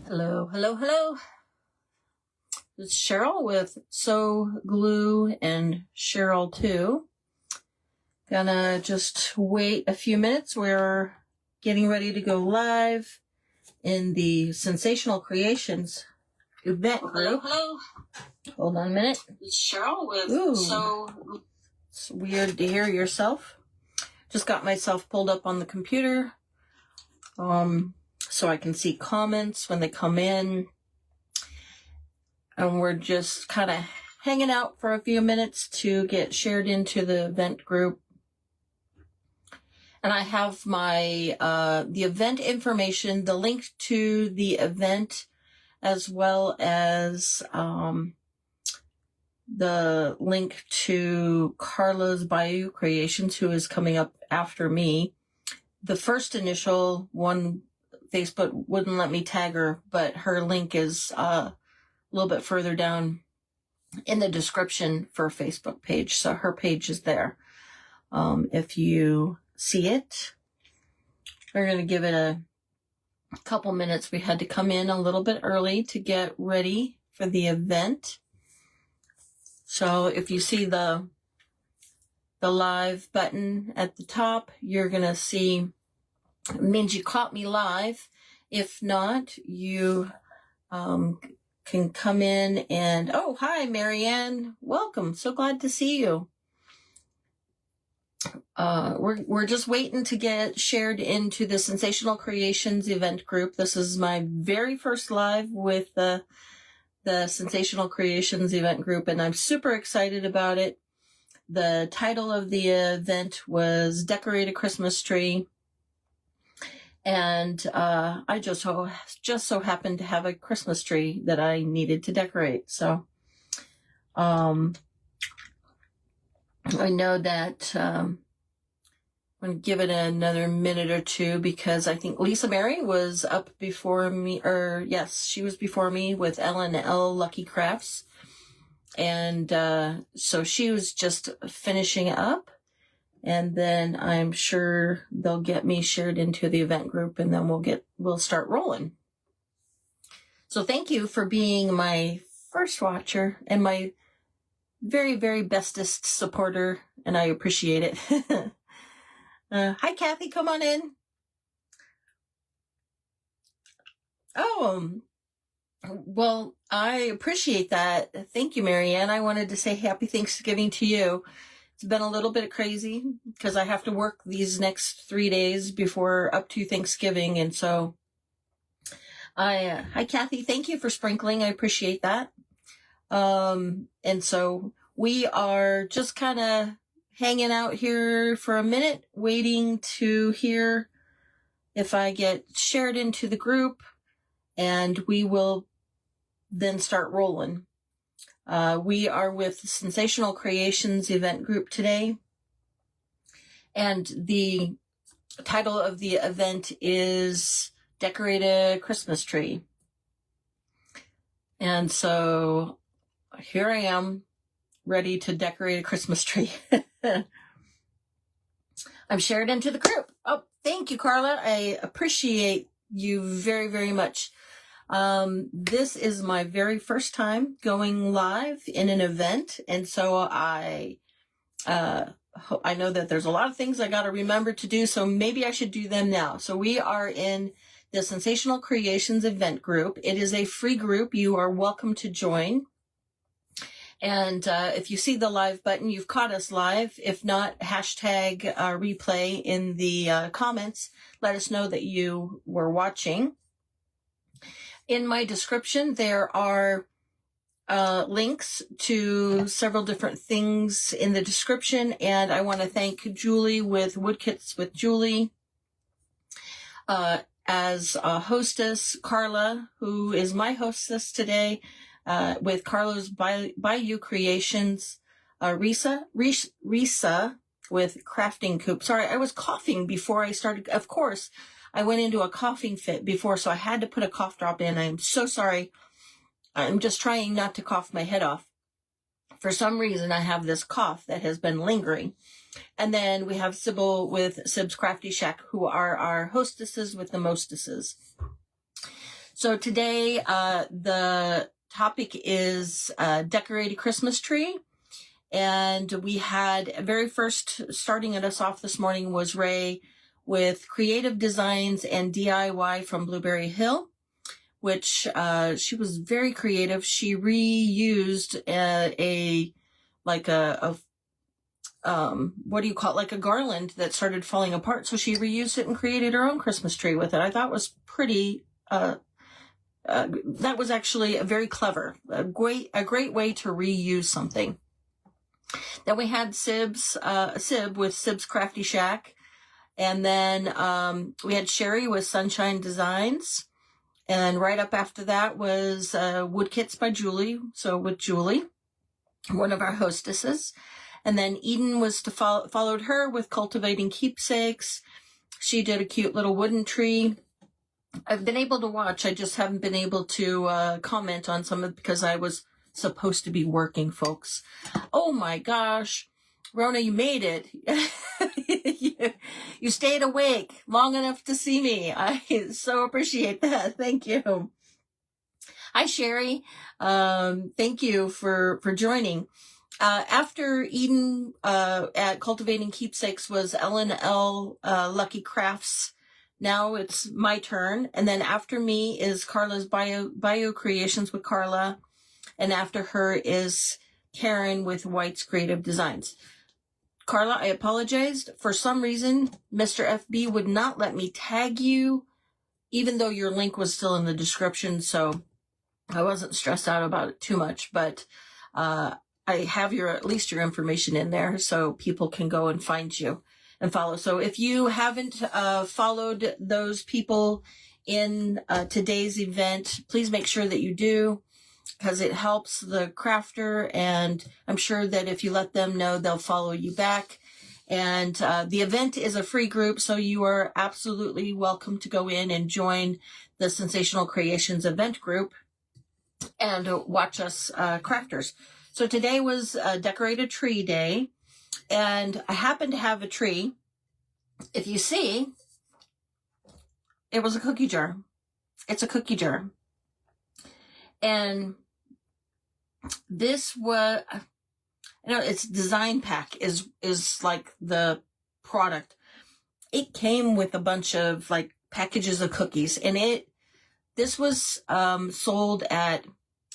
Hello, hello, hello. It's Cheryl with Sew, Glue, and Cheryl too. Gonna just wait a few minutes. We're getting ready to go live in the Sensational Creations event group. Hello. Hold on a minute. It's Cheryl with Sew. It's weird to hear yourself. Just got myself pulled up on the computer. So I can see comments when they come in. And we're just kind of hanging out for a few minutes to get shared into the event group. And I have my the event information, the link to the event, as well as the link to Carla's Bayou Creations, who is coming up after me. The first initial one, Facebook wouldn't let me tag her, but her link is a little bit further down in the description for Facebook page. So her page is there. If you see it, we're going to give it a couple minutes. We had to come in a little bit early to get ready for the event. So if you see the live button at the top, you're going to see, it means you caught me live. If not, you can come in and, oh, hi, Marianne. Welcome. So glad to see you. We're just waiting to get shared into the Sensational Creations event group. This is my very first live with the Sensational Creations event group, and I'm super excited about it. The title of the event was Decorate a Christmas Tree. And I just so happened to have a Christmas tree that I needed to decorate. So I know that I'm going to give it another minute or two, because I think Lisa Mary was up before me, or yes, she was before me with L&L Lucky Crafts. And so she was just finishing up. And then I'm sure they'll get me shared into the event group, and then we'll start rolling. So thank you for being my first watcher and my very, very bestest supporter, and I appreciate it. Hi, Kathy, come on in. Oh, well, I appreciate that. Thank you, Marianne. I wanted to say happy Thanksgiving to you. It's been a little bit crazy because I have to work these next 3 days before up to Thanksgiving. And so hi, Kathy. Thank you for sprinkling. I appreciate that. And so we are just kind of hanging out here for a minute, waiting to hear if I get shared into the group, and we will then start rolling. We are with the Sensational Creations event group today, and the title of the event is Decorate a Christmas Tree. And so here I am, ready to decorate a Christmas tree. I'm shared into the group. Oh, thank you, Carla. I appreciate you very, very much. This is my very first time going live in an event, and so I know that there's a lot of things I got to remember to do, so maybe I should do them now. So we are in the Sensational Creations event group. It is a free group. You are welcome to join. And if you see the live button, you've caught us live. If not, hashtag replay in the comments. Let us know that you were watching. In my description, there are links to several different things in the description, and I want to thank Julie with Woodkits with Julie as a hostess, Carla, who is my hostess today, with Carla's Bayou Creations, Risa with Crafting Coop. Sorry, I was coughing before I started. Of course, I went into a coughing fit before, so I had to put a cough drop in. I'm so sorry. I'm just trying not to cough my head off. For some reason, I have this cough that has been lingering. And then we have Sybil with Sib's Crafty Shack, who are our hostesses with the mostesses. So today, the topic is decorated Christmas tree. And we had very first starting us off this morning was Ray with creative designs and DIY from Blueberry Hill, which she was very creative. She reused what do you call it? Like a garland that started falling apart. So she reused it and created her own Christmas tree with it. I thought was pretty, that was actually very clever. A great way to reuse something. Then we had Sib with Sib's Crafty Shack. And then we had Sherry with Sunshine Designs. And right up after that was Wood Kits by Julie. So with Julie, one of our hostesses. And then Eden was followed her with Cultivating Keepsakes. She did a cute little wooden tree. I've been able to watch. I just haven't been able to comment on some of it because I was supposed to be working, folks. Oh my gosh. Rona, you made it. you stayed awake long enough to see me. I so appreciate that. Thank you. Hi, Sherry. Thank you for joining. After Eden at Cultivating Keepsakes was Ellen L. Lucky Crafts. Now it's my turn. And then after me is Carla's Bio Creations with Carla. And after her is Karen with White's Creative Designs. Carla, I apologized. For some reason, Mr. FB would not let me tag you, even though your link was still in the description. So I wasn't stressed out about it too much. But I have at least your information in there so people can go and find you and follow. So if you haven't followed those people in today's event, please make sure that you do, because it helps the crafter, and I'm sure that if you let them know, they'll follow you back. And the event is a free group, so you are absolutely welcome to go in and join the Sensational Creations event group and watch us crafters. So today was Decorated Tree Day, and I happen to have a tree. If you see, it was a cookie jar. It's a cookie jar. And this was, its design pack is like the product. It came with a bunch of like packages of cookies, and this was sold at,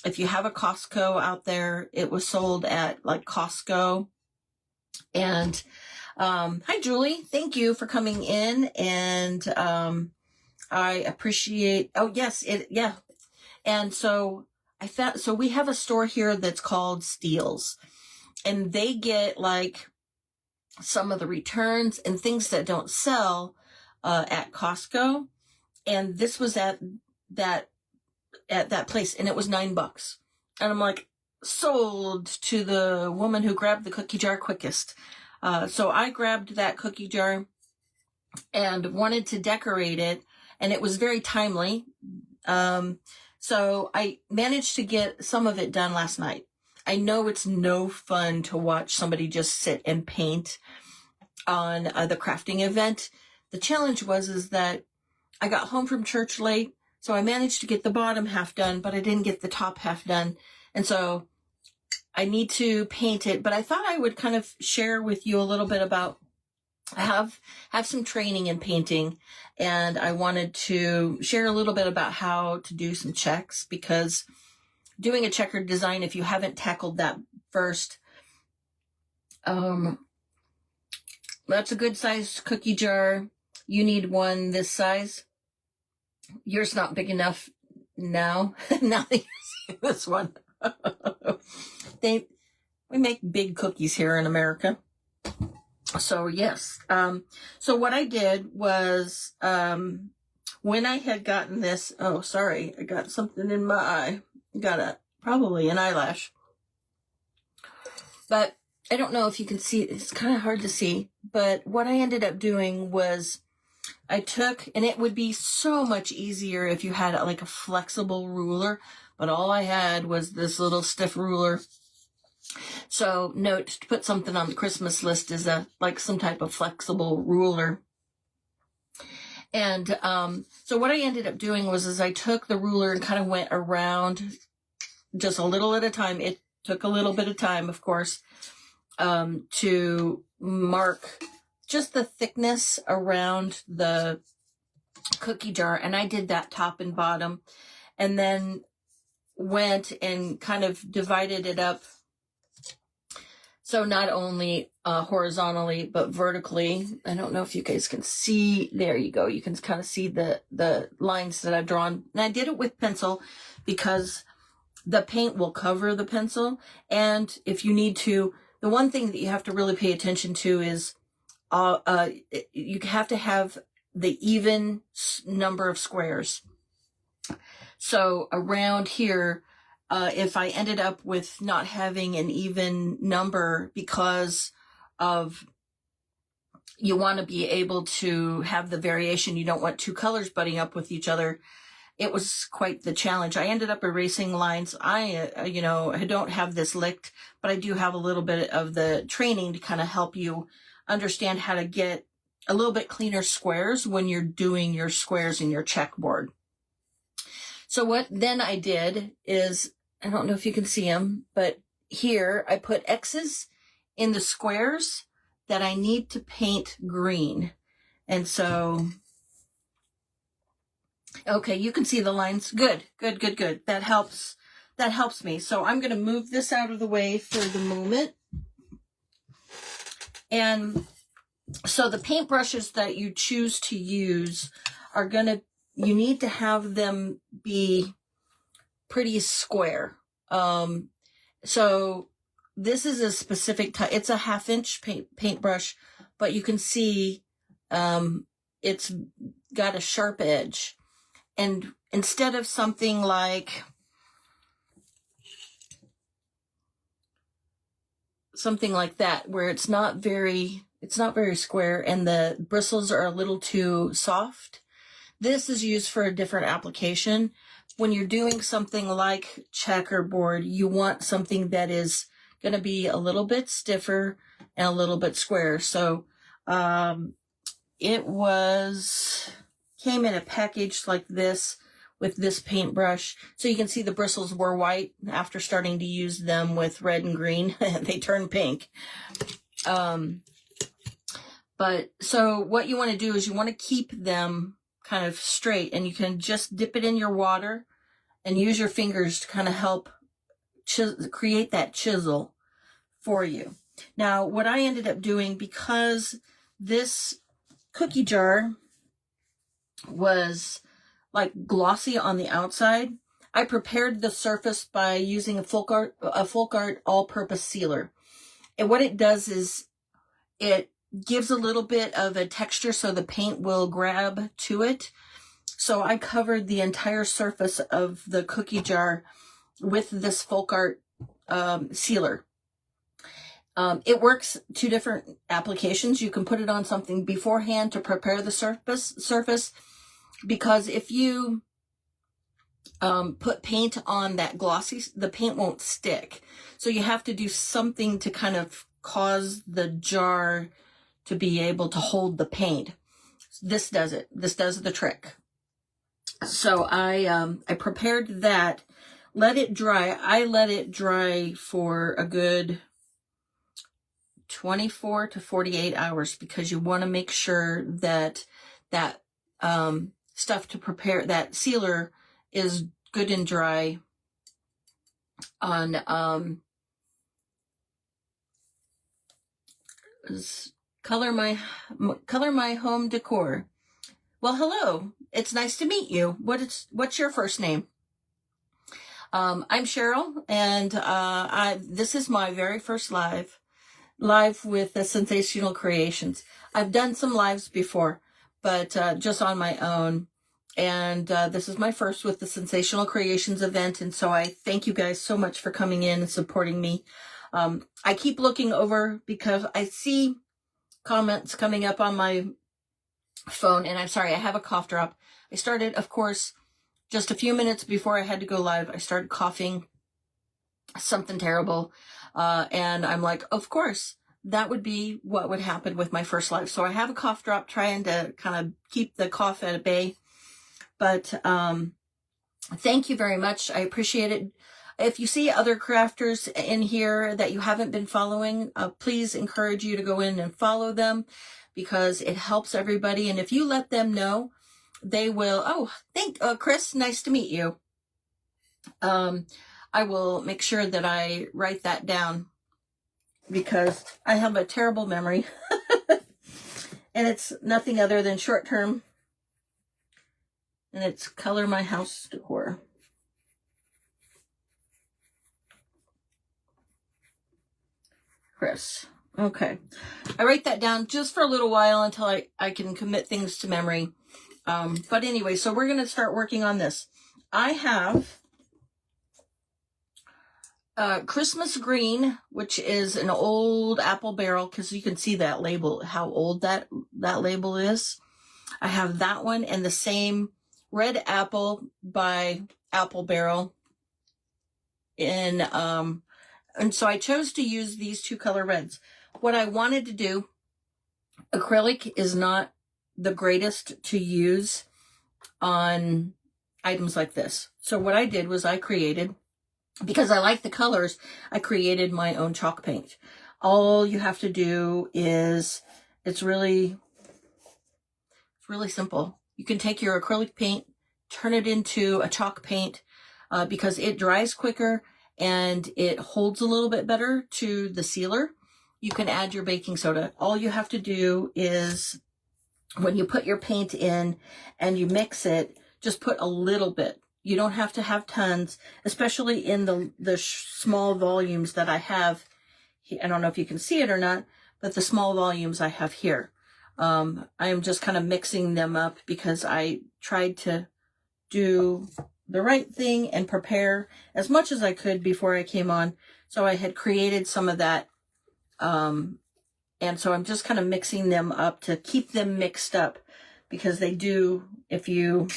if you have a Costco out there, it was sold at like Costco. And hi, Julie. Thank you for coming in. And I appreciate, oh, yes, yeah. And so so we have a store here that's called Steals. And they get like some of the returns and things that don't sell at Costco. And this was at that place, and it was $9. And I'm like, sold to the woman who grabbed the cookie jar quickest. So I grabbed that cookie jar and wanted to decorate it, and it was very timely. So I managed to get some of it done last night. I know it's no fun to watch somebody just sit and paint on the crafting event. The challenge is that I got home from church late, so I managed to get the bottom half done, but I didn't get the top half done. And so I need to paint it, but I thought I would kind of share with you a little bit about, I have some training in painting, and I wanted to share a little bit about how to do some checks, because doing a checkered design, if you haven't tackled that first, that's a good sized cookie jar. You need one this size. Yours not big enough now. Now that you see this one. We make big cookies here in America. So yes. So what I did was, when I had gotten this, oh, sorry, I got something in my eye. Probably an eyelash. But I don't know if you can see it. It's kind of hard to see. But what I ended up doing was I took, and it would be so much easier if you had like a flexible ruler, but all I had was this little stiff ruler. So note, to put something on the Christmas list is like some type of flexible ruler. And so what I ended up doing was I took the ruler and kind of went around just a little at a time. It took a little bit of time, of course, to mark just the thickness around the cookie jar. And I did that top and bottom, and then went and kind of divided it up. So not only horizontally, but vertically. I don't know if you guys can see. There you go. You can kind of see the lines that I've drawn. And I did it with pencil because the paint will cover the pencil. And if you need to, the one thing that you have to really pay attention to is you have to have the even number of squares. So around here, if I ended up with not having an even number because of, you want to be able to have the variation, you don't want two colors butting up with each other, it was quite the challenge. I ended up erasing lines. I don't have this licked, but I do have a little bit of the training to kind of help you understand how to get a little bit cleaner squares when you're doing your squares in your checkboard. So what then I did is, I don't know if you can see them, but here I put X's in the squares that I need to paint green. And so, okay, you can see the lines. Good. That helps me. So I'm going to move this out of the way for the moment. And so the paintbrushes that you choose to use are you need to have them be pretty square. So this is a specific type. It's a 1/2-inch paintbrush, but you can see it's got a sharp edge. And instead of something like that, where it's not very square and the bristles are a little too soft, this is used for a different application. When you're doing something like checkerboard, you want something that is going to be a little bit stiffer and a little bit square. So it came in a package like this with this paintbrush. So you can see the bristles were white. After starting to use them with red and green, they turn pink. But so what you want to do is you want to keep them kind of straight, and you can just dip it in your water and use your fingers to kind of help create that chisel for you. Now, what I ended up doing, because this cookie jar was like glossy on the outside, I prepared the surface by using a Folk Art all-purpose sealer. And what it does is it gives a little bit of a texture so the paint will grab to it. So I covered the entire surface of the cookie jar with this Folk Art sealer. It works two different applications. You can put it on something beforehand to prepare the surface, because if you put paint on that glossy, the paint won't stick. So you have to do something to kind of cause the jar to be able to hold the paint. This does it. This does the trick. So I prepared that, let it dry. I let it dry for a good 24 to 48 hours, because you want to make sure that stuff to prepare, that sealer, is good and dry on color my home decor. Well, hello. It's nice to meet you. What's your first name? I'm Cheryl, and this is my very first live with the Sensational Creations. I've done some lives before, but just on my own. And this is my first with the Sensational Creations event. And so I thank you guys so much for coming in and supporting me. I keep looking over because I see comments coming up on my phone, and I'm sorry, I have a cough drop. I started, of course, just a few minutes before I had to go live, I started coughing something terrible. And I'm like, of course, that would be what would happen with my first life. So I have a cough drop trying to kind of keep the cough at bay. But thank you very much. I appreciate it. If you see other crafters in here that you haven't been following, please encourage you to go in and follow them, because it helps everybody. And if you let them know, they will. Oh, Chris, nice to meet you. I will make sure that I write that down, because I have a terrible memory and it's nothing other than short term, and it's color my house decor. Chris. Okay. I write that down just for a little while until I can commit things to memory. But anyway, so we're going to start working on this. I have Christmas green, which is an old apple barrel, because you can see that label, how old that label is. I have that one, and the same red apple by Apple Barrel. And so I chose to use these two color reds. What I wanted to do, acrylic is not the greatest to use on items like this. So what I did was I created, because I like the colors, I created my own chalk paint. All you have to do is, it's really simple. You can take your acrylic paint, turn it into a chalk paint, because it dries quicker and it holds a little bit better to the sealer. You can add your baking soda. All you have to do is, when you put your paint in and you mix it, just put a little bit. You don't have to have tons, especially in the small volumes that I have. I don't know if you can see it or not, but the small volumes I have here. I am just kind of mixing them up because I tried to do the right thing and prepare as much as I could before I came on. So I had created some of that. And so I'm just kind of mixing them up to keep them mixed up, because they do, if you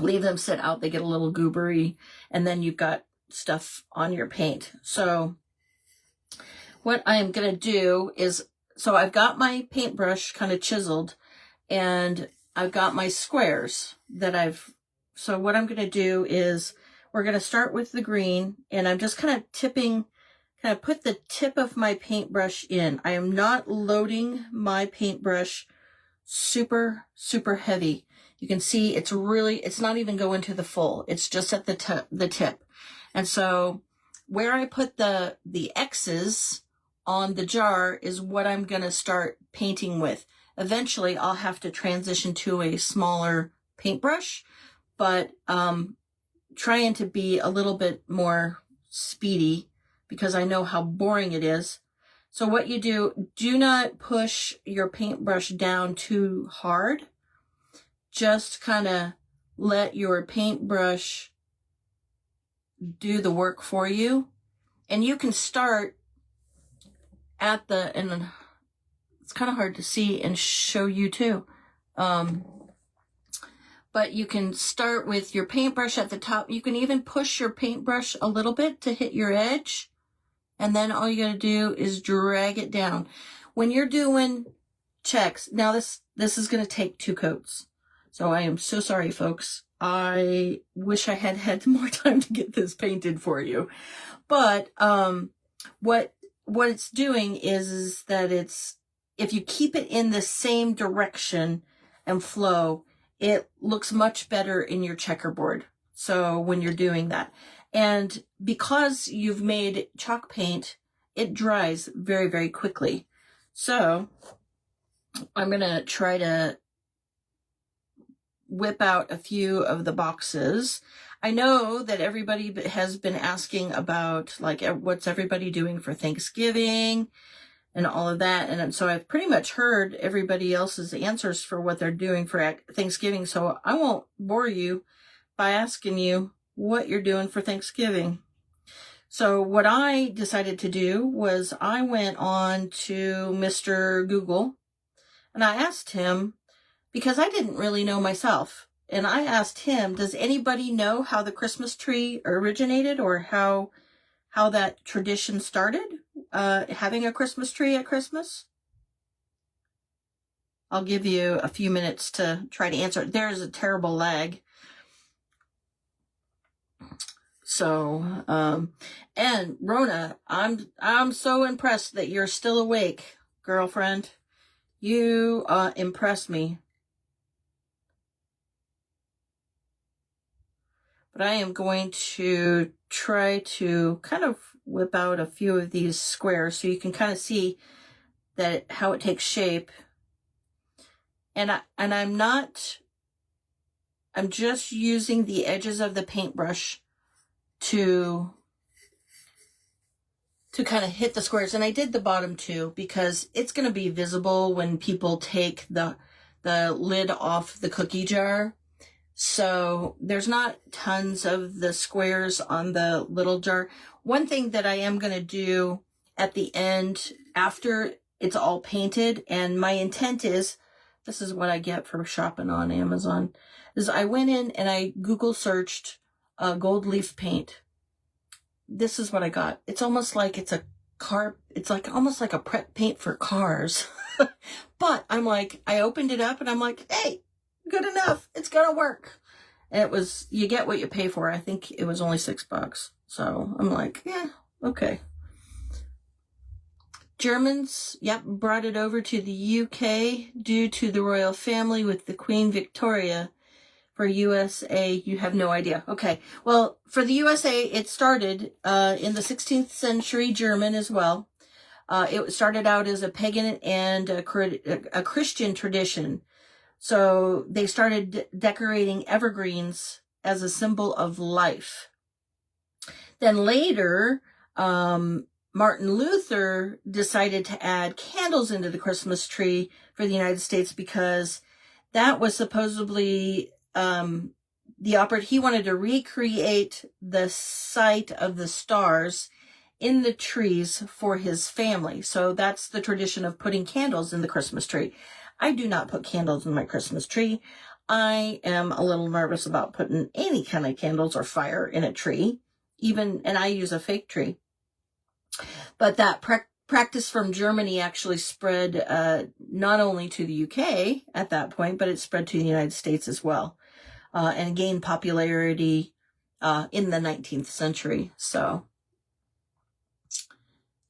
leave them sit out, they get a little goobery, and then you've got stuff on your paint. So what I'm going to do is, so I've got my paintbrush kind of chiseled, and I've got my squares that so what I'm going to do is, we're going to start with the green, and I'm just kind of put the tip of my paintbrush in. I am not loading my paintbrush super, super heavy. You can see it's not even going to the full. It's just at the tip. And so where I put the X's on the jar is what I'm going to start painting with. Eventually I'll have to transition to a smaller paintbrush, but trying to be a little bit more speedy, because I know how boring it is. So what you do not push your paintbrush down too hard. Just kind of let your paintbrush do the work for you. And you can start at and it's kind of hard to see and show you too. But you can start with your paintbrush at the top. You can even push your paintbrush a little bit to hit your edge. And then all you got to do is drag it down. When you're doing checks, now this is going to take 2 coats. So I am so sorry, folks. I wish I had had more time to get this painted for you. But what it's doing is that if you keep it in the same direction and flow, it looks much better in your checkerboard. So when you're doing that. And because you've made chalk paint, it dries very, very quickly. So I'm going to try to whip out a few of the boxes. I know that everybody has been asking about, like, what's everybody doing for Thanksgiving and all of that. And so I've pretty much heard everybody else's answers for what they're doing for Thanksgiving. So I won't bore you by asking you what you're doing for Thanksgiving. So what I decided to do was I went on to Mr. Google, and I asked him, because I didn't really know myself, and I asked him, does anybody know how the Christmas tree originated, or how how that tradition started, having a Christmas tree at Christmas? I'll give you a few minutes to try to answer it. There's a terrible lag. So, and Rona, I'm so impressed that you're still awake, girlfriend. You impress me. But I am going to try to kind of whip out a few of these squares so you can kind of see that how it takes shape. And I'm just using the edges of the paintbrush to kind of hit the squares. And I did the bottom too because it's going to be visible when people take the lid off the cookie jar. So there's not tons of the squares on the little jar. One thing that I am going to do at the end after it's all painted, and my intent is, this is what I get for shopping on Amazon, is I went in and I Google searched gold leaf paint. This is what I got. It's almost like it's almost like a prep paint for cars. But I'm like, I opened it up and I'm like, hey, good enough. It's gonna work. And it was, you get what you pay for. I think it was only $6. So I'm like, yeah, okay. Germans, yep, brought it over to the UK due to the royal family with the Queen Victoria. For USA, you have no idea. Okay, well, for the USA, it started in the 16th century German as well. It started out as a pagan and a Christian tradition. So they started decorating evergreens as a symbol of life. Then later, Martin Luther decided to add candles into the Christmas tree for the United States because that was supposedly he wanted to recreate the sight of the stars in the trees for his family. So that's the tradition of putting candles in the Christmas tree. I do not put candles in my Christmas tree. I am a little nervous about putting any kind of candles or fire in a tree, and I use a fake tree. But that practice from Germany actually spread not only to the UK at that point, but it spread to the United States as well, and gained popularity in the 19th century. So,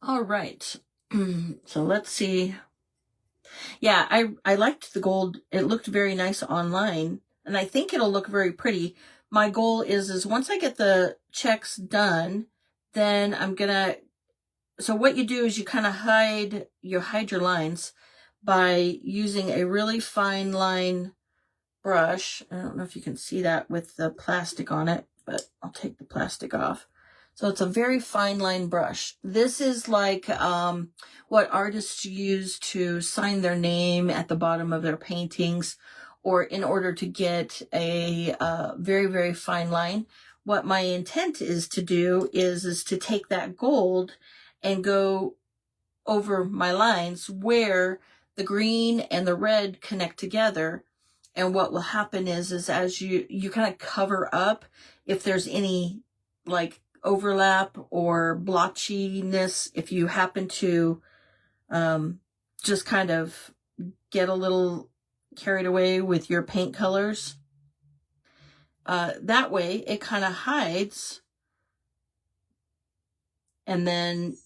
all right. So let's see. Yeah, I liked the gold. It looked very nice online, and I think it'll look very pretty. My goal is once I get the checks done, then I'm gonna, so what you do is you kind of hide your lines by using a really fine line brush. I don't know if you can see that with the plastic on it, but I'll take the plastic off. So it's a very fine line brush. This is like what artists use to sign their name at the bottom of their paintings, or in order to get a very, very fine line. What my intent is to do is to take that gold and go over my lines where the green and the red connect together. And what will happen is as you kind of cover up if there's any like overlap or blotchiness, if you happen to just kind of get a little carried away with your paint colors. That way it kind of hides, and then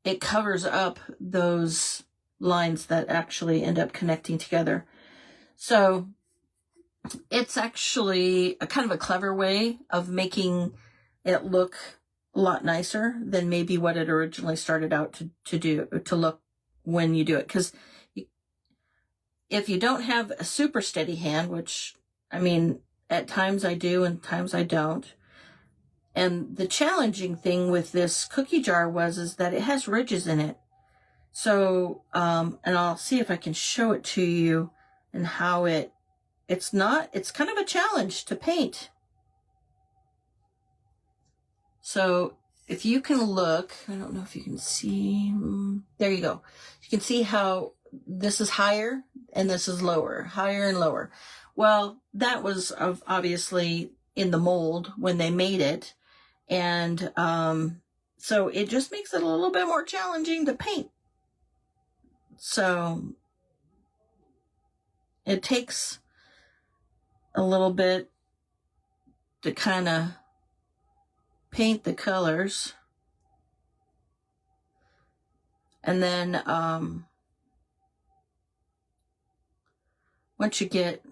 it covers up those lines that actually end up connecting together. So it's actually a kind of a clever way of making it look a lot nicer than maybe what it originally started out to look when you do it. Because if you don't have a super steady hand, which, I mean, at times I do and times I don't. And the challenging thing with this cookie jar is that it has ridges in it. So, and I'll see if I can show it to you and how it's kind of a challenge to paint. So if you can look, I don't know if you can see, there you go. You can see how this is higher and this is lower, higher and lower. Well, that was obviously in the mold when they made it. And so it just makes it a little bit more challenging to paint. So it takes a little bit to kind of paint the colors. And then once you get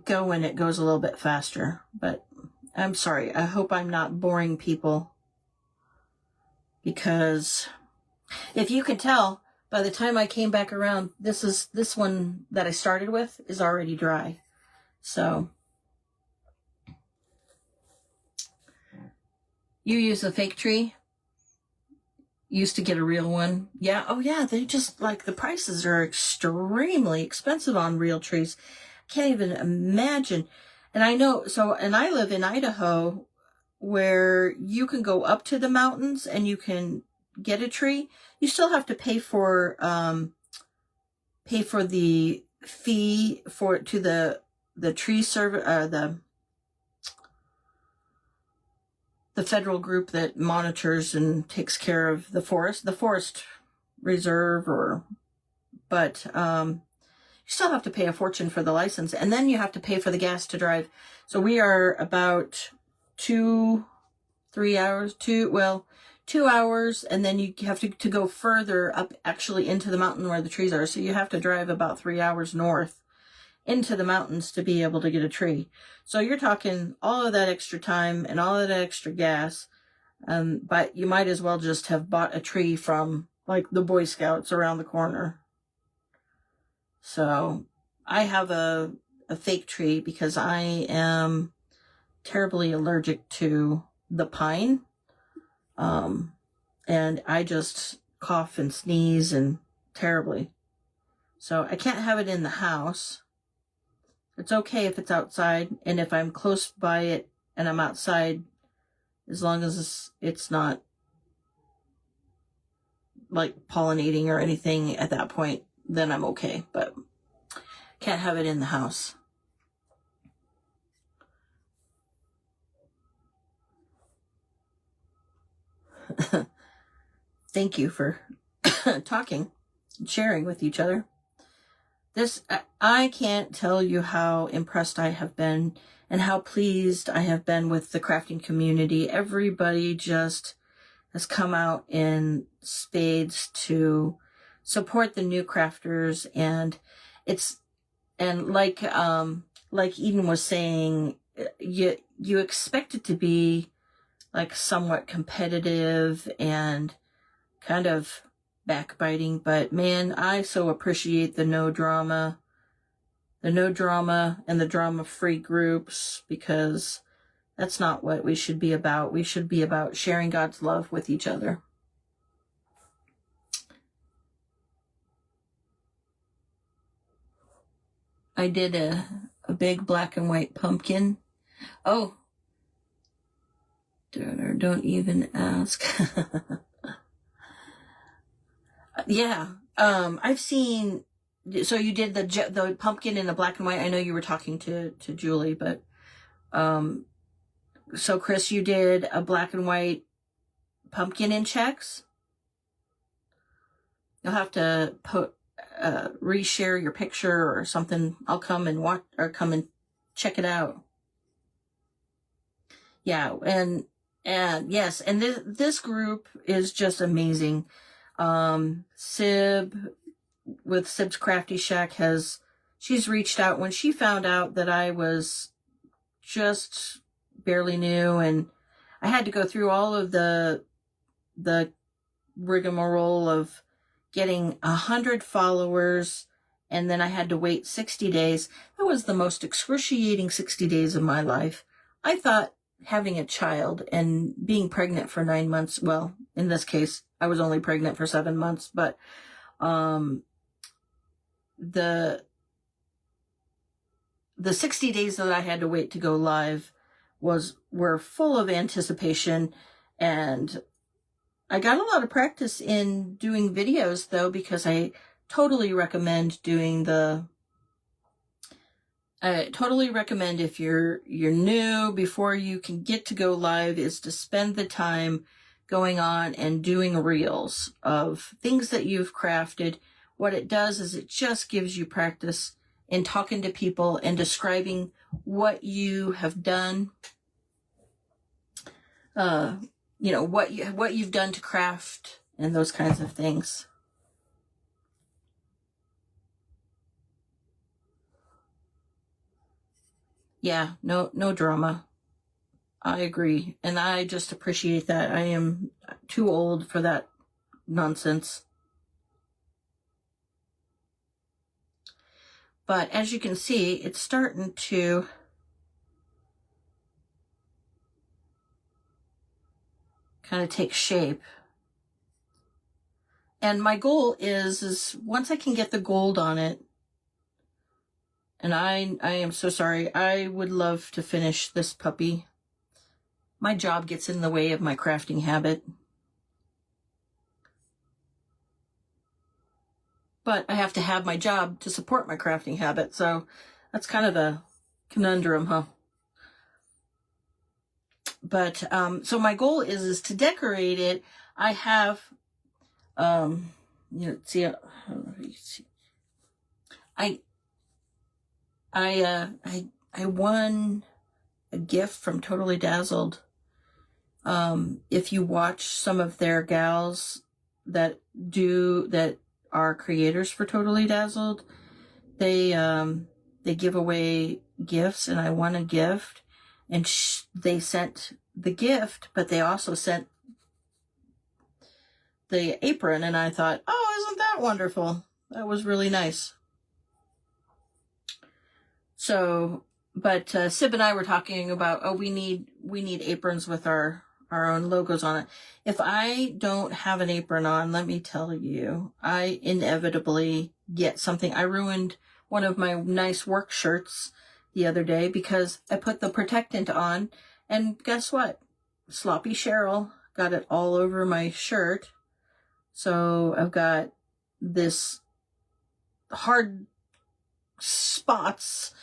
going, it goes a little bit faster. But I'm sorry, I hope I'm not boring people, because if you can tell, by the time I came back around, this one that I started with is already dry. So you use a fake tree? Used to get a real one? Yeah. Oh yeah, they just, like, the prices are extremely expensive on real trees. Can't even imagine. And I know, and I live in Idaho, where you can go up to the mountains and you can get a tree. You still have to pay for the fee to the tree service, the federal group that monitors and takes care of the forest reserve, but you still have to pay a fortune for the license, and then you have to pay for the gas to drive. So we are about 2 hours, and then you have to go further up, actually into the mountain where the trees are. So you have to drive about 3 hours north into the mountains to be able to get a tree. So you're talking all of that extra time and all of that extra gas. But you might as well just have bought a tree from, like, the Boy Scouts around the corner. So I have a fake tree because I am terribly allergic to the pine. And I just cough and sneeze and terribly. So I can't have it in the house. It's okay if it's outside, and if I'm close by it and I'm outside, as long as it's not, like, pollinating or anything at that point, then I'm okay. But can't have it in the house. Thank you for talking and sharing with each other. I can't tell you how impressed I have been and how pleased I have been with the crafting community. Everybody just has come out in spades to support the new crafters, and like Eden was saying, you expect it to be, like, somewhat competitive and kind of backbiting, but man, I so appreciate the no drama and the drama-free groups, because that's not what we should be about. We should be about sharing God's love with each other. I did a big black and white pumpkin. Oh, don't even ask. Yeah. I've seen, so you did the pumpkin in the black and white. I know you were talking to Julie, but so Chris, you did a black and white pumpkin in checks. You'll have to reshare your picture or something. I'll come and watch, or come and check it out. Yeah, and yes, and this group is just amazing. Sib with Sib's Crafty Shack she's reached out when she found out that I was just barely new, and I had to go through all of the rigmarole of getting 100 followers, and then I had to wait 60 days. That was the most excruciating 60 days of my life. I thought having a child and being pregnant for 9 months, well, in this case, I was only pregnant for 7 months, but the 60 days that I had to wait to go live were full of anticipation, and I got a lot of practice in doing videos, though, because I totally recommend doing the I totally recommend, if you're new, before you can get to go live, is to spend the time going on and doing reels of things that you've crafted. What it does is it just gives you practice in talking to people and describing what you have done, what you've done to craft and those kinds of things. Yeah, no drama. I agree. And I just appreciate that. I am too old for that nonsense. But as you can see, it's starting to kind of take shape. And my goal is once I can get the gold on it, and I am so sorry, I would love to finish this puppy. My job gets in the way of my crafting habit. But I have to have my job to support my crafting habit, so that's kind of the conundrum, huh? But so my goal is to decorate it. I have, see, I don't know if you can see. I won a gift from Totally Dazzled. If you watch some of their gals that are creators for Totally Dazzled, they give away gifts, and I won a gift, and they sent the gift, but they also sent the apron, and I thought, oh, isn't that wonderful? That was really nice. So, but Sib and I were talking about, we need aprons with our own logos on it. If I don't have an apron on, let me tell you, I inevitably get something. I ruined one of my nice work shirts the other day because I put the protectant on, and guess what? Sloppy Cheryl got it all over my shirt. So I've got this hard spots,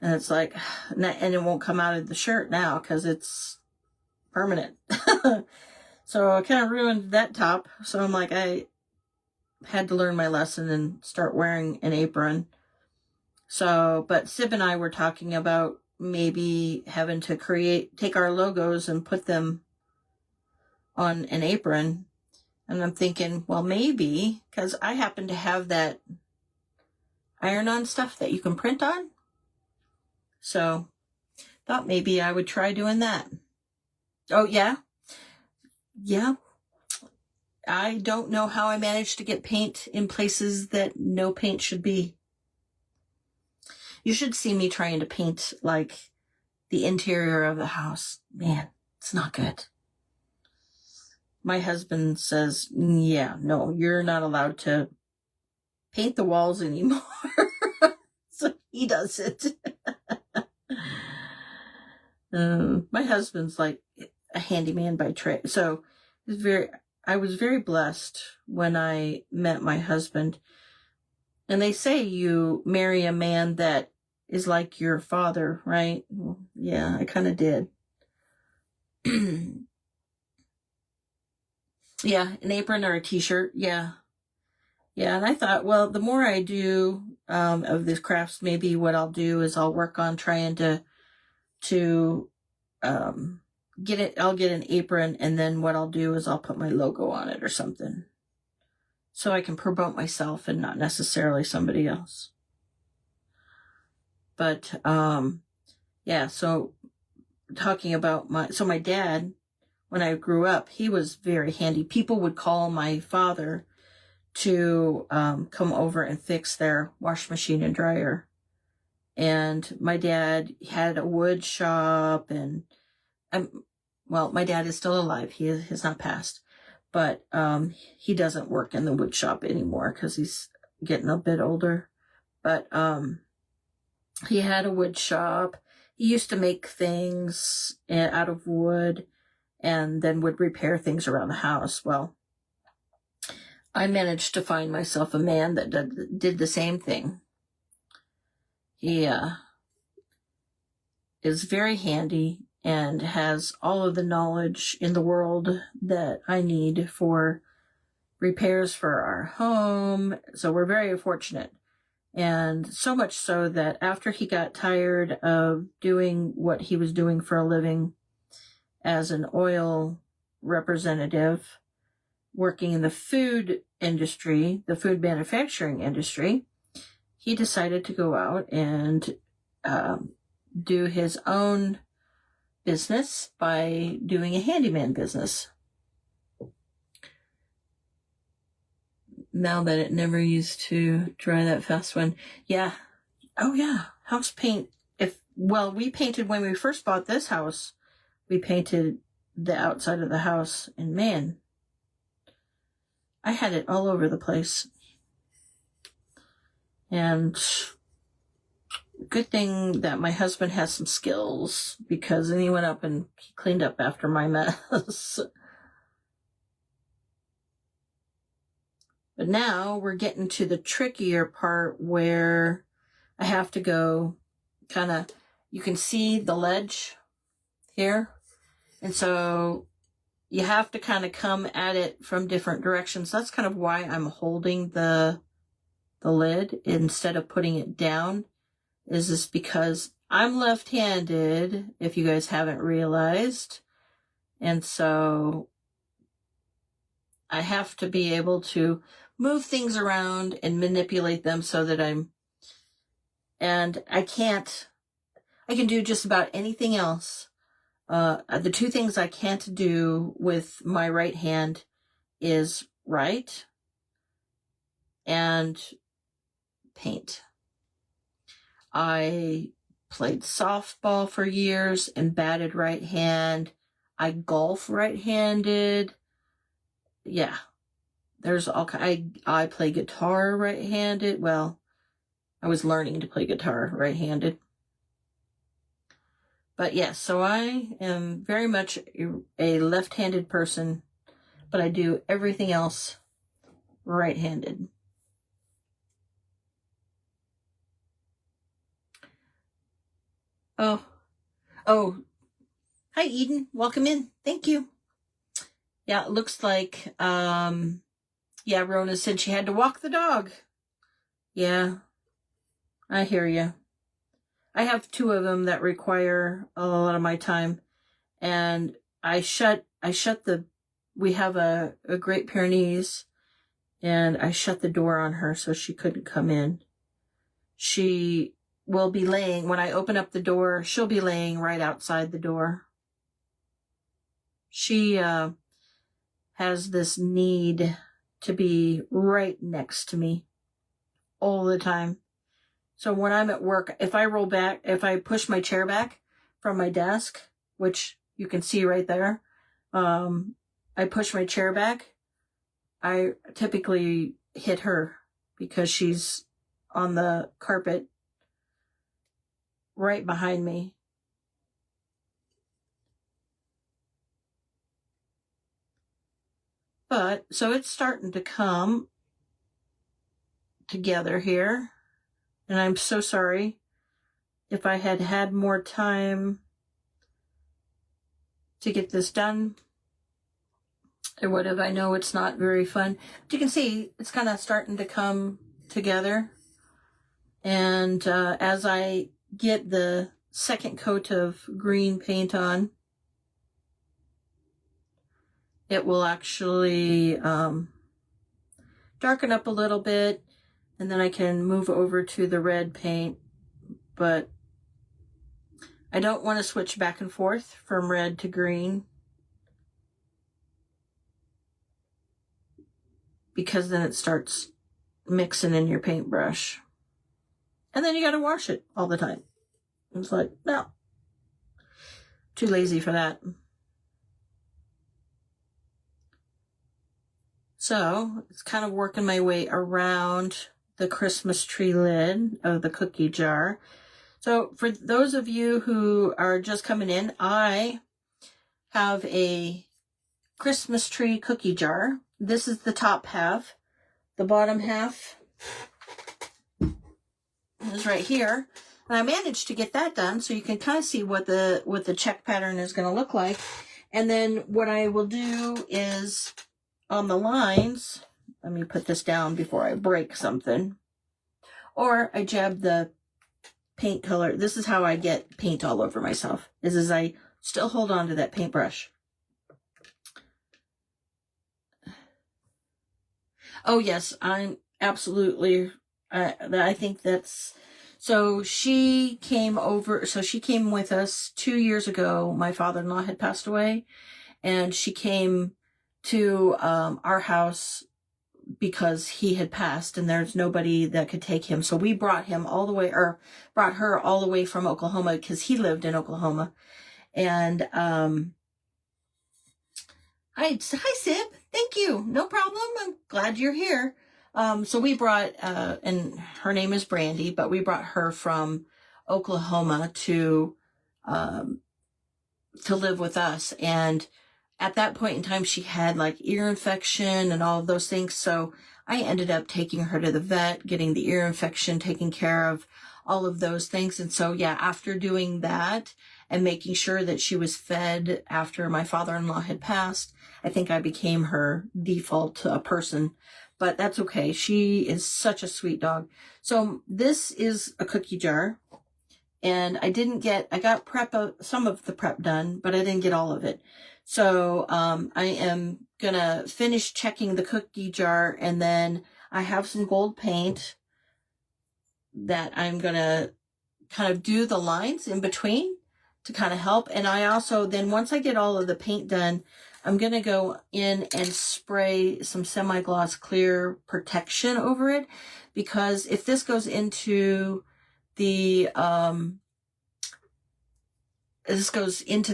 and it's like, and it won't come out of the shirt now because it's permanent. So I kind of ruined that top. So I'm like, I had to learn my lesson and start wearing an apron. So, but Sib and I were talking about maybe having to take our logos and put them on an apron. And I'm thinking, well, maybe, because I happen to have that iron-on stuff that you can print on. So thought maybe I would try doing that. Oh, yeah. Yeah. I don't know how I managed to get paint in places that no paint should be. You should see me trying to paint like the interior of the house. Man, it's not good. My husband says, yeah, no, you're not allowed to paint the walls anymore. So he does it. My husband's like a handyman by trade. So I was very blessed when I met my husband. And they say you marry a man that is like your father, right? Well, yeah, I kind of did. Yeah, an apron or a t-shirt. Yeah. Yeah, and I thought, well, the more I do of these crafts, maybe what I'll do is I'll work on trying to get it. I'll get an apron, and then what I'll do is I'll put my logo on it or something, so I can promote myself and not necessarily somebody else. But yeah. So talking about my dad, when I grew up, he was very handy. People would call my father to come over and fix their wash machine and dryer. And my dad had a wood shop, and my dad is still alive. He has not passed, but he doesn't work in the wood shop anymore because he's getting a bit older. But he had a wood shop. He used to make things out of wood and then would repair things around the house. Well, I managed to find myself a man that did the same thing. is very handy and has all of the knowledge in the world that I need for repairs for our home. So we're very fortunate. And so much so that after he got tired of doing what he was doing for a living as an oil representative, working in the food industry, the food manufacturing industry, he decided to go out and do his own business by doing a handyman business. Now that it never used to dry that fast when, yeah. Oh yeah, house paint. We painted when we first bought this house, we painted the outside of the house, and man, I had it all over the place. And good thing that my husband has some skills, because then he went up and he cleaned up after my mess. But now we're getting to the trickier part where I have to go kind of, you can see the ledge here. And so you have to kind of come at it from different directions. That's kind of why I'm holding the lid instead of putting it down, is this because I'm left-handed, if you guys haven't realized. And so I have to be able to move things around and manipulate them so that I can do just about anything else. The two things I can't do with my right hand is write and paint. I played softball for years and batted right hand. I golf right-handed. Yeah. There's all I play guitar right-handed. Well, I was learning to play guitar right-handed. But yes, so I am very much a left-handed person, but I do everything else right-handed. Oh, hi Eden, welcome in. Thank you. Yeah, it looks like, Rona said she had to walk the dog. Yeah, I hear you. I have two of them that require a lot of my time, and we have a Great Pyrenees, and I shut the door on her so she couldn't come in. She will be laying, when I open up the door, she'll be laying right outside the door. She has this need to be right next to me all the time. So when I'm at work, if I push my chair back from my desk, which you can see right there, I push my chair back, I typically hit her because she's on the carpet right behind me. But, so it's starting to come together here. And I'm so sorry. If I had had more time to get this done, I would have. I know it's not very fun. But you can see it's kind of starting to come together. And as I get the second coat of green paint on, it will actually darken up a little bit, and then I can move over to the red paint. But I don't want to switch back and forth from red to green, because then it starts mixing in your paintbrush. And then you got to wash it all the time. It's like, no. Too lazy for that. So it's kind of working my way around the Christmas tree lid of the cookie jar. So for those of you who are just coming in, I have a Christmas tree cookie jar. This is the top half. The bottom half is right here. And I managed to get that done, so you can kind of see what the check pattern is going to look like. And then what I will do is on the lines, let me put this down before I break something, or I jab the paint color. This is how I get paint all over myself, is I still hold on to that paintbrush. Oh yes, I'm absolutely, I think that's, so she came over, so she came with us 2 years ago. My father-in-law had passed away, and she came to our house because he had passed and there's nobody that could take him. So we brought him all the way, or brought her all the way from Oklahoma, because he lived in Oklahoma. And hi Sib, thank you, no problem, I'm glad you're here. So we brought and her name is Brandy, but we brought her from Oklahoma to live with us. And at that point in time, she had like ear infection and all of those things. So I ended up taking her to the vet, getting the ear infection taken care of, all of those things. And so, yeah, after doing that and making sure that she was fed after my father-in-law had passed, I think I became her default person. But that's okay. She is such a sweet dog. So this is a cookie jar. And I got some of the prep done, but I didn't get all of it. So I am going to finish checking the cookie jar, and then I have some gold paint that I'm going to kind of do the lines in between to kind of help. And I also, then once I get all of the paint done, I'm going to go in and spray some semi-gloss clear protection over it, because if this goes into the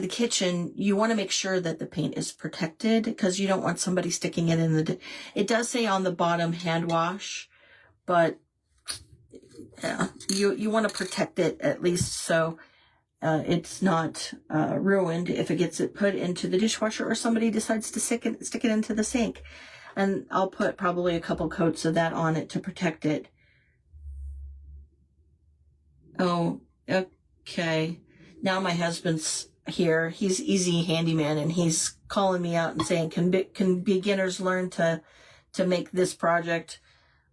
kitchen, you want to make sure that the paint is protected, because you don't want somebody sticking it in it does say on the bottom hand wash, but yeah, you want to protect it at least, so it's not ruined if it gets put into the dishwasher or somebody decides to stick it into the sink. And I'll put probably a couple coats of that on it to protect it. Oh, okay. Now my husband's here. He's easy handyman, and he's calling me out and saying, can beginners learn to make this project?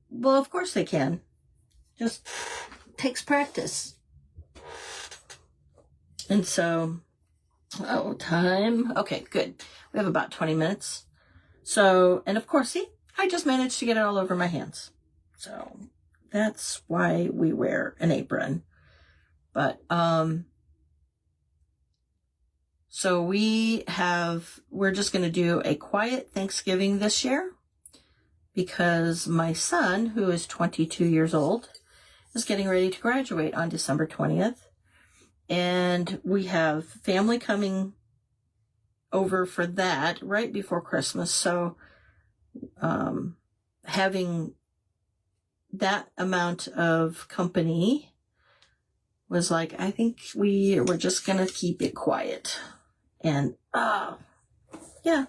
Well, of course they can. Just takes practice. And so, time. Okay, good. We have about 20 minutes. So, and of course, see, I just managed to get it all over my hands. So that's why we wear an apron. But, so we're just going to do a quiet Thanksgiving this year, because my son, who is 22 years old, is getting ready to graduate on December 20th. And we have family coming over for that right before Christmas. So, having that amount of company was like, I think we're just going to keep it quiet. And, yeah.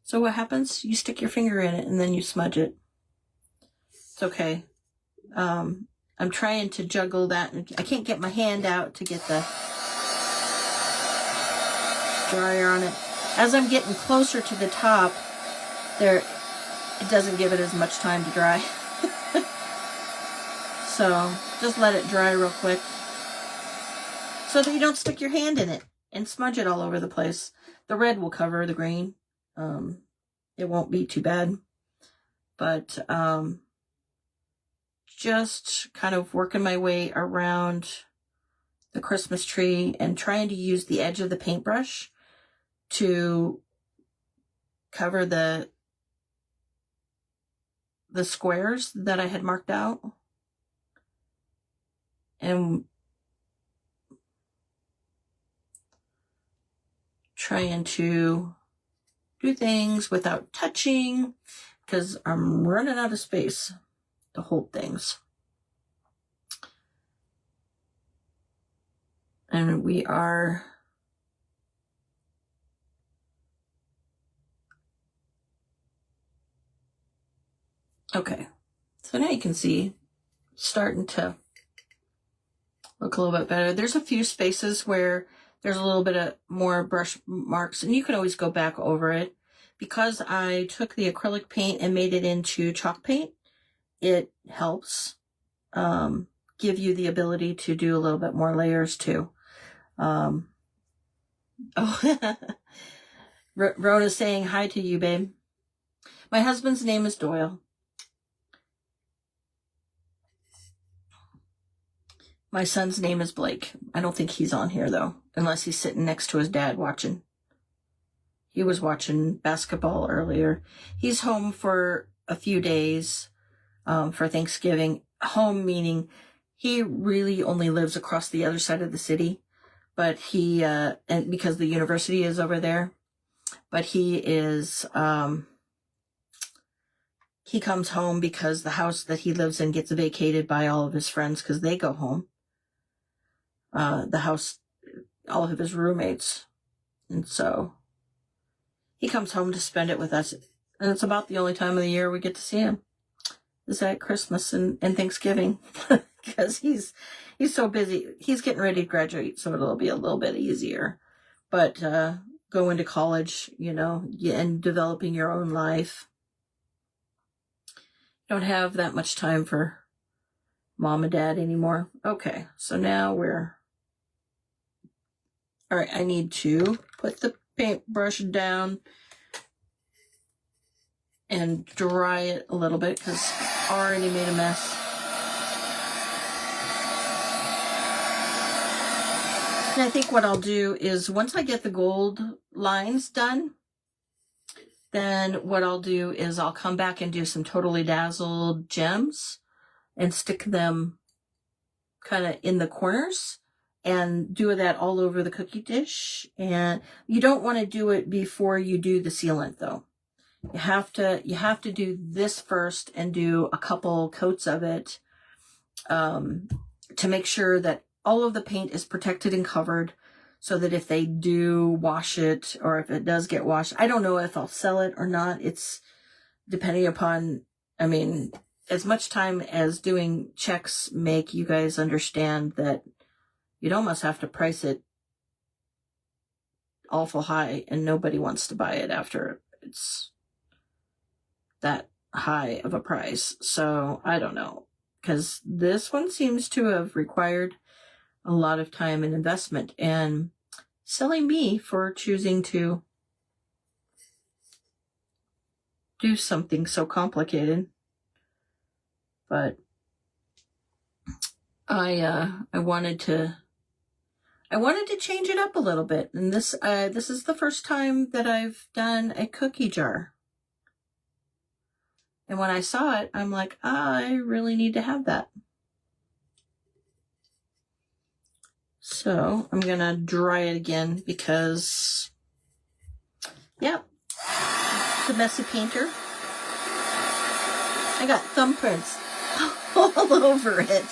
So what happens? You stick your finger in it and then you smudge it. It's okay. I'm trying to juggle that. I can't get my hand out to get the dryer on it. As I'm getting closer to the top, it doesn't give it as much time to dry. So just let it dry real quick, so that you don't stick your hand in it and smudge it all over the place. The red will cover the green. It won't be too bad. But just kind of working my way around the Christmas tree and trying to use the edge of the paintbrush to cover the squares that I had marked out. And trying to do things without touching, because I'm running out of space to hold things. And we are okay. So now you can see starting to look a little bit better. There's a few spaces where there's a little bit of more brush marks, and you can always go back over it. Because I took the acrylic paint and made it into chalk paint, it helps give you the ability to do a little bit more layers too. Oh, Rhoda's saying hi to you, babe. My husband's name is Doyle. My son's name is Blake. I don't think he's on here, though, unless he's sitting next to his dad watching. He was watching basketball earlier. He's home for a few days for Thanksgiving. Home meaning he really only lives across the other side of the city, but he, and because the university is over there, but he is, he comes home because the house that he lives in gets vacated by all of his friends because they go home. The house, all of his roommates. And so he comes home to spend it with us. And it's about the only time of the year we get to see him is at Christmas and Thanksgiving because he's so busy. He's getting ready to graduate, so it'll be a little bit easier. But going to college, and developing your own life, you don't have that much time for mom and dad anymore. Okay, so now all right, I need to put the paintbrush down and dry it a little bit because I already made a mess. And I think what I'll do is once I get the gold lines done, then what I'll do is I'll come back and do some Totally Dazzled gems and stick them kind of in the corners and do that all over the cookie dish. And you don't want to do it before you do the sealant, though. You have to do this first and do a couple coats of it to make sure that all of the paint is protected and covered so that if they do wash it or if it does get washed, I don't know if I'll sell it or not. It's depending upon, as much time as doing checks make you guys understand that you'd almost have to price it awful high and nobody wants to buy it after it's that high of a price. So I don't know, because this one seems to have required a lot of time and investment, and silly me for choosing to do something so complicated. But I wanted to change it up a little bit, and this is the first time that I've done a cookie jar. And when I saw it, I'm like, I really need to have that. So I'm going to dry it again because, yeah, the messy painter. I got thumbprints all over it.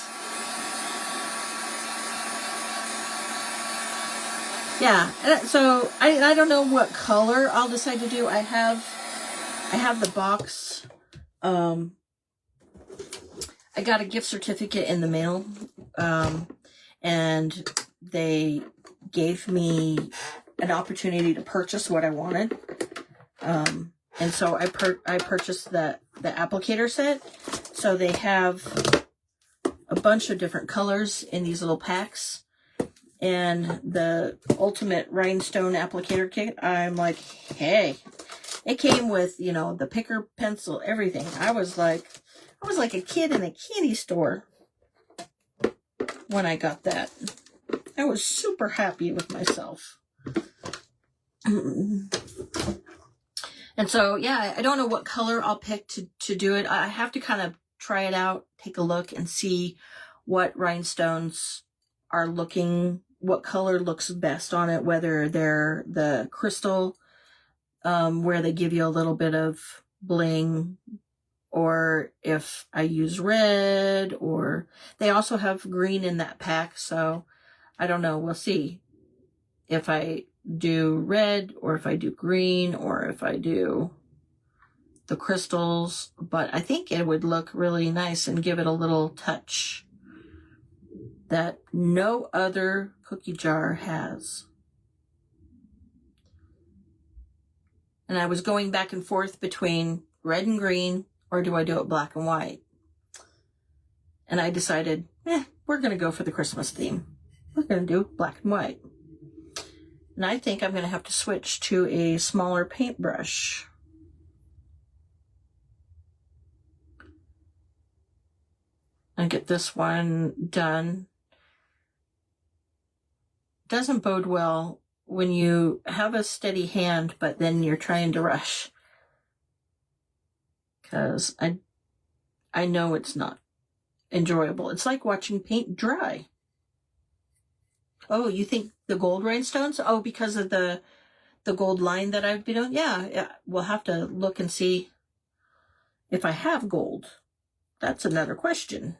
Yeah, so I don't know what color I'll decide to do. I have the box. I got a gift certificate in the mail, and they gave me an opportunity to purchase what I wanted. And so I purchased the applicator set. So they have a bunch of different colors in these little packs. And the ultimate rhinestone applicator kit, I'm like, hey, it came with, the picker, pencil, everything. I was like a kid in a candy store when I got that. I was super happy with myself. And so, yeah, I don't know what color I'll pick to do it. I have to kind of try it out, take a look, and see what rhinestones are what color looks best on it, whether they're the crystal, where they give you a little bit of bling, or if I use red, or they also have green in that pack. So I don't know. We'll see if I do red or if I do green or if I do the crystals, but I think it would look really nice and give it a little touch. that no other cookie jar has. And I was going back and forth between red and green, or do I do it black and white? And I decided, we're going to go for the Christmas theme. We're going to do black and white. And I think I'm going to have to switch to a smaller paintbrush. And get this one done. Doesn't bode well when you have a steady hand, but then you're trying to rush. Because I know it's not enjoyable. It's like watching paint dry. Oh, you think the gold rhinestones? Oh, because of the gold line that I've been doing? Yeah, we'll have to look and see if I have gold. That's another question.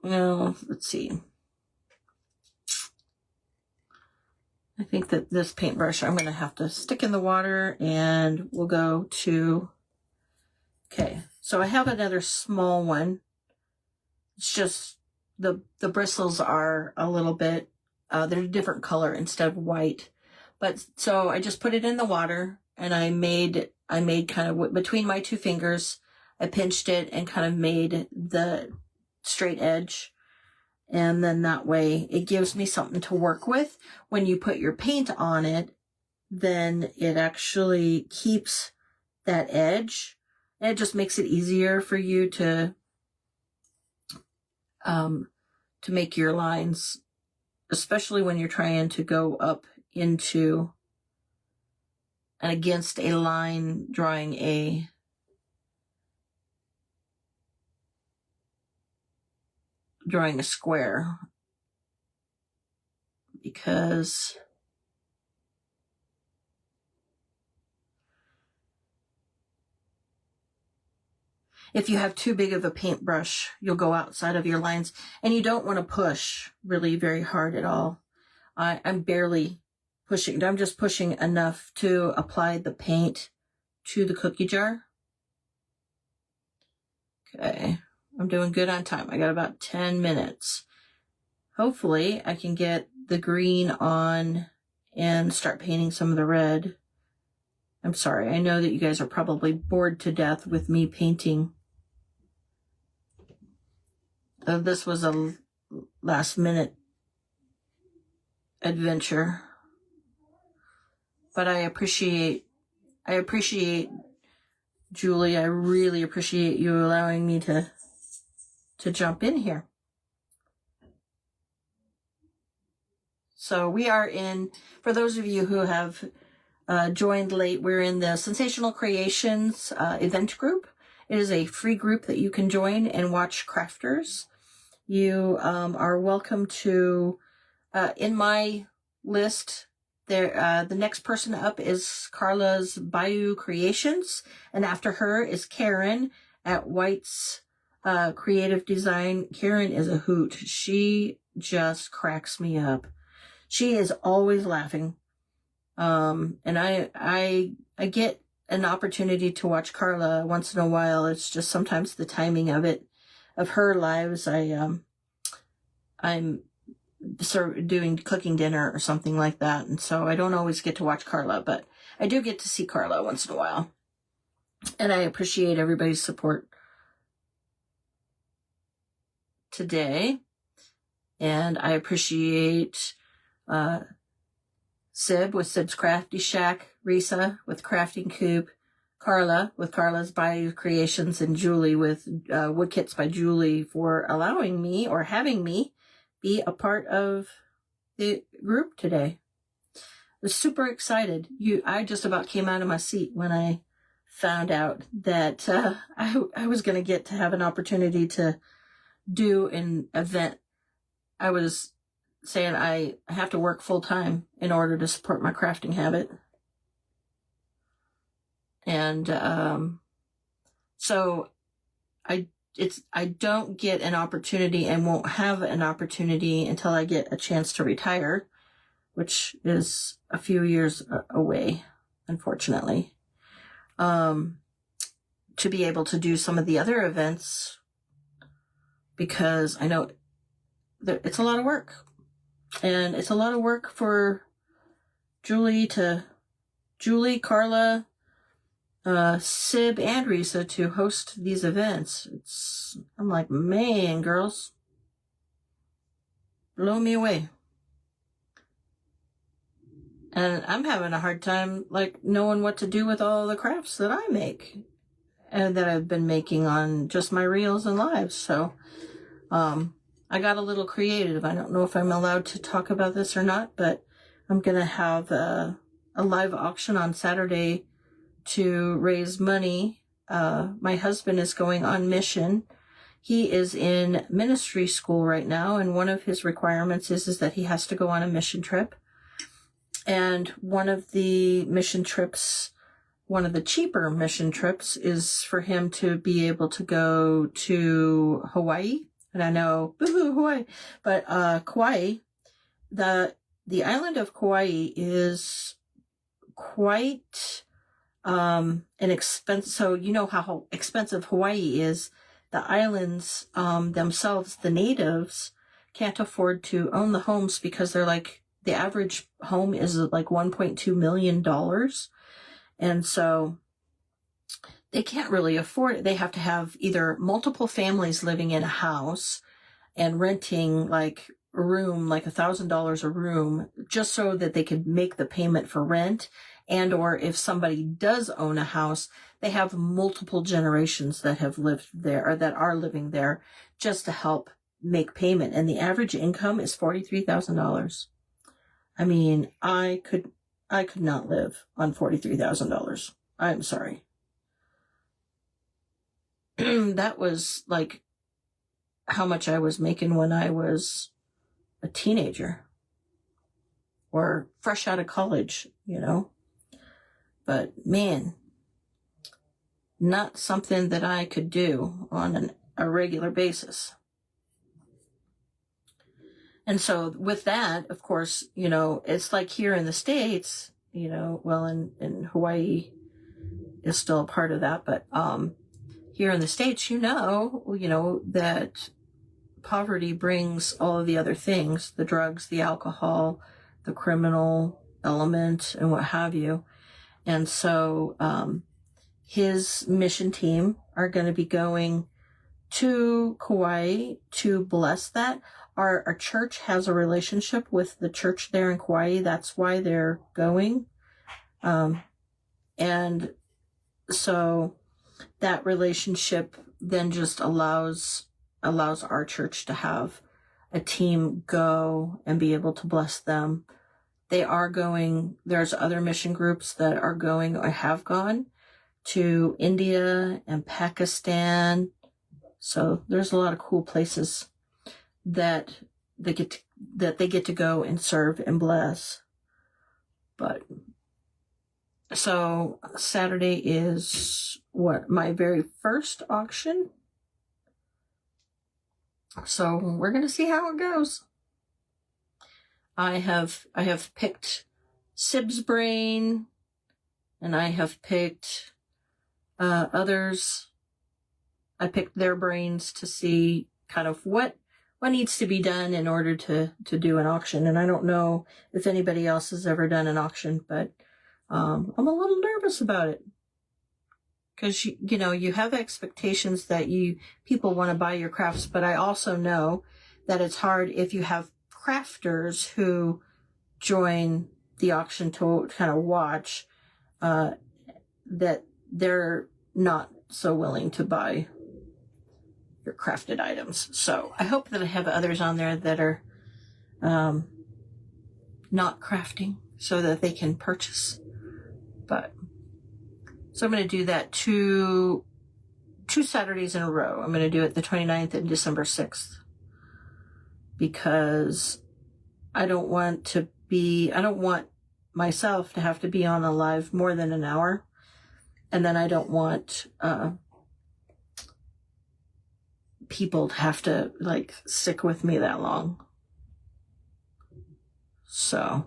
Well, let's see. I think that this paintbrush I'm going to have to stick in the water, and we'll go to... Okay, so I have another small one. It's just the bristles are a little bit, they're a different color instead of white. But so I just put it in the water, and I made kind of between my two fingers, I pinched it and kind of made the straight edge. And then that way it gives me something to work with. When you put your paint on it, then it actually keeps that edge. And it just makes it easier for you to make your lines, especially when you're trying to go up into and against a line, drawing a square, because if you have too big of a paintbrush, you'll go outside of your lines, and you don't want to push really very hard at all. I'm barely pushing. I'm just pushing enough to apply the paint to the cookie jar. Okay, I'm doing good on time. I got about 10 minutes. Hopefully I can get the green on and start painting some of the red. I'm sorry, I know that you guys are probably bored to death with me painting. This was a last minute adventure. But I appreciate Julie. I really appreciate you allowing me to jump in here. So we are in, for those of you who have joined late, we're in the Sensational Creations event group. It is a free group that you can join and watch crafters. You are welcome to, in my list, there, the next person up is Carla's Bayou Creations, and after her is Karen at White's Creative Design. Karen is a hoot. She just cracks me up. She is always laughing. And I get an opportunity to watch Carla once in a while. It's just sometimes the timing of it, of her lives. I'm doing cooking dinner or something like that, and so I don't always get to watch Carla, but I do get to see Carla once in a while, and I appreciate everybody's support today. And I appreciate Sib with Sib's Crafty Shack, Risa with Crafting Coop, Carla with Carla's Bayou Creations, and Julie with Wood Kits by Julie for allowing me, or having me, be a part of the group today. I was super excited. I just about came out of my seat when I found out that I was going to get to have an opportunity to do an event. I was saying I have to work full time in order to support my crafting habit. And so I don't get an opportunity, and won't have an opportunity until I get a chance to retire, which is a few years away, unfortunately, to be able to do some of the other events because I know that it's a lot of work. And it's a lot of work for Julie, Carla, Sib, and Risa to host these events. I'm like, man, girls, blow me away. And I'm having a hard time, like, knowing what to do with all the crafts that I make and that I've been making on just my reels and lives. So, I got a little creative. I don't know if I'm allowed to talk about this or not, but I'm going to have a live auction on Saturday to raise money. My husband is going on mission. He is in ministry school right now, and one of his requirements is that he has to go on a mission trip. And one of the cheaper mission trips is for him to be able to go to Hawaii. And I know, boo-hoo, Hawaii, but Kauai, the island of Kauai is quite an expensive. So you know how expensive Hawaii is. The islands themselves, the natives can't afford to own the homes because they're like, the average home is like $1.2 million. And so they can't really afford it. They have to have either multiple families living in a house and renting like a room, like $1,000 a room, just so that they could make the payment for rent. And or if somebody does own a house, they have multiple generations that have lived there or that are living there just to help make payment. And the average income is $43,000. I mean, I could not live on $43,000. I'm sorry. That was like how much I was making when I was a teenager or fresh out of college, you know. But man, not something that I could do on a regular basis. And so with that, of course, you know, it's like here in the States, you know, well, in Hawaii is still a part of that, but here in the States, you know that poverty brings all of the other things, the drugs, the alcohol, the criminal element, and what have you. And so his mission team are going to be going to Kauai to bless that. Our church has a relationship with the church there in Kauai. That's why they're going. And so that relationship then just allows our church to have a team go and be able to bless them. They are going, there's other mission groups that are going or have gone to India and Pakistan. So there's a lot of cool places that they get to go and serve and bless. But so Saturday is my very first auction. So we're going to see how it goes. I have picked Sib's brain, and I have picked others. I picked their brains to see kind of what needs to be done in order to do an auction. And I don't know if anybody else has ever done an auction, but I'm a little nervous about it. Because, you know, you have expectations that people want to buy your crafts, but I also know that it's hard if you have crafters who join the auction to kind of watch, that they're not so willing to buy your crafted items. So I hope that I have others on there that are not crafting so that they can purchase. But so I'm going to do that two Saturdays in a row. I'm going to do it the 29th and December 6th. Because I don't want myself to have to be on a live more than an hour. And then I don't want people to have to like stick with me that long. So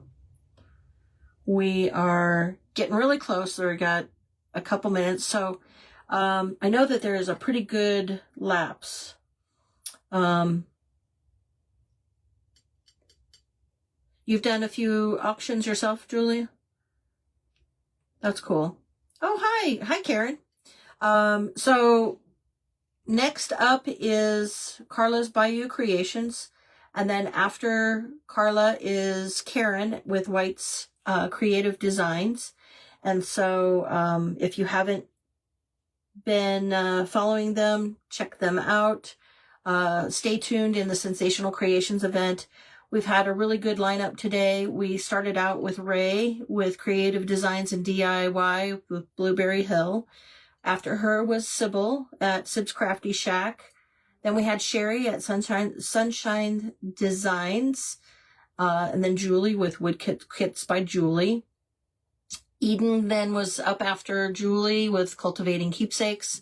we are getting really close. We got a couple minutes. So I know that there is a pretty good lapse You've done a few auctions yourself, Julia? That's cool. Oh, hi. Hi, Karen. So next up is Carla's Bayou Creations. And then after Carla is Karen with White's Creative Designs. And so if you haven't been following them, check them out. Stay tuned in the Sensational Creations event. We've had a really good lineup today. We started out with Ray with Creative Designs and DIY with Blueberry Hill. After her was Sybil at Sib's Crafty Shack. Then we had Sherry at Sunshine Designs. And then Julie with Wood Kits by Julie. Eden then was up after Julie with Cultivating Keepsakes.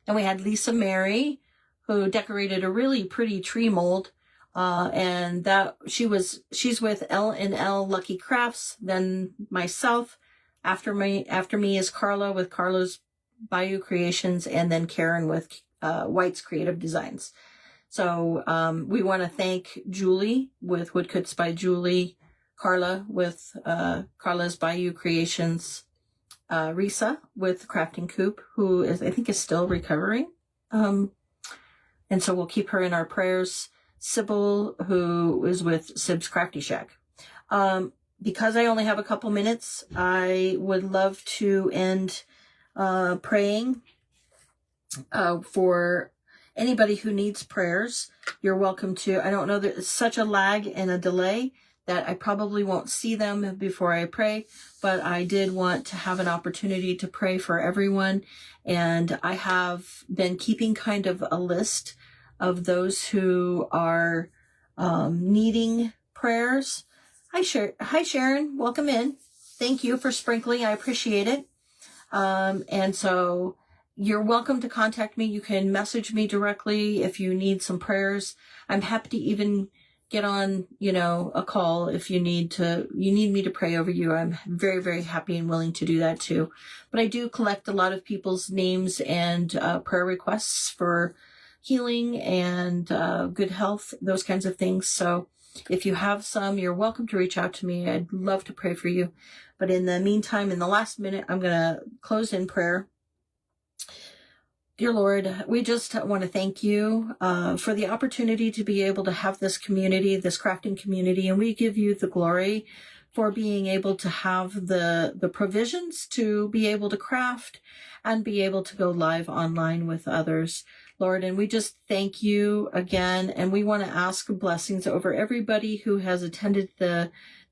Then we had Lisa Mary, who decorated a really pretty tree mold. And that she's with L&L Lucky Crafts. Then myself, after me is Carla with Carla's Bayou Creations, and then Karen with White's Creative Designs. So we want to thank Julie with Woodcuts by Julie, Carla with Carla's Bayou Creations, Risa with Crafting Coop, who I think is still recovering. And so we'll keep her in our prayers. Sybil, who is with Sib's Crafty Shack. Because I only have a couple minutes, I would love to end praying for anybody who needs prayers. You're welcome to. I don't know, there's such a lag and a delay that I probably won't see them before I pray, but I did want to have an opportunity to pray for everyone. And I have been keeping kind of a list of those who are needing prayers. Hi, Sharon. Welcome in. Thank you for sprinkling. I appreciate it. And so you're welcome to contact me. You can message me directly if you need some prayers. I'm happy to even get on, a call if you need me to pray over you. I'm very, very happy and willing to do that too. But I do collect a lot of people's names and prayer requests for healing and good health, those kinds of things. So if you have some, you're welcome to reach out to me. I'd love to pray for you. But in the meantime, in the last minute, I'm going to close in prayer. Dear Lord, we just want to thank you for the opportunity to be able to have this community, this crafting community, and we give you the glory for being able to have the provisions to be able to craft and be able to go live online with others, Lord. And we just thank you again, and we want to ask blessings over everybody who has attended the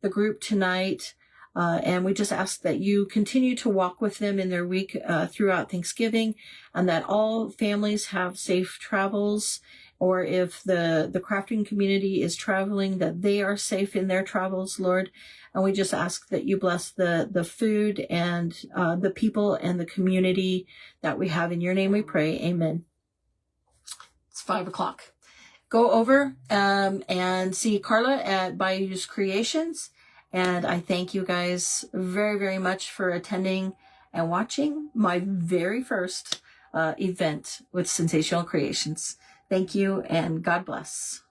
group tonight. And we just ask that you continue to walk with them in their week throughout Thanksgiving, and that all families have safe travels, or if the crafting community is traveling, that they are safe in their travels, Lord. And we just ask that you bless the food and the people and the community that we have. In your name we pray. Amen. It's 5:00. Go over and see Carla at Bayou's Creations. And I thank you guys very, very much for attending and watching my very first event with Sensational Creations. Thank you, and God bless.